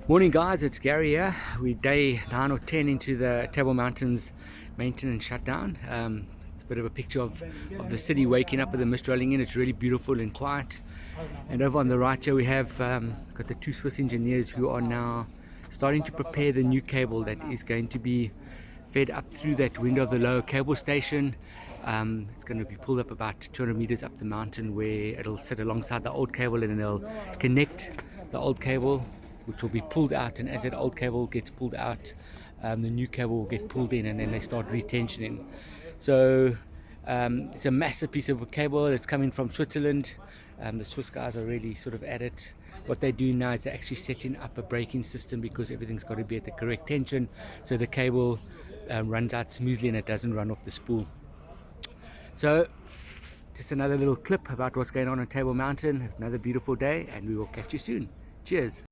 Morning guys, it's Gary here. We're day 9 or 10 into the Table Mountains maintenance shutdown. It's a bit of a picture of the city waking up with the mist rolling in. It's really beautiful and quiet. And over on the right here we have got the two Swiss engineers who are now starting to prepare the new cable that is going to be fed up through that window of the lower cable station. It's going to be pulled up about 200 meters up the mountain, where it'll sit alongside the old cable, and then they'll connect the old cable, which will be pulled out, and as that old cable gets pulled out, the new cable will get pulled in, and then they start retensioning. So it's a massive piece of cable that's coming from Switzerland. The Swiss guys are really sort of at it. What they do now is they're actually setting up a braking system, because everything's got to be at the correct tension so the cable runs out smoothly and it doesn't run off the spool. So just another little clip about what's going on Table Mountain. Another beautiful day, and we will catch you soon. Cheers.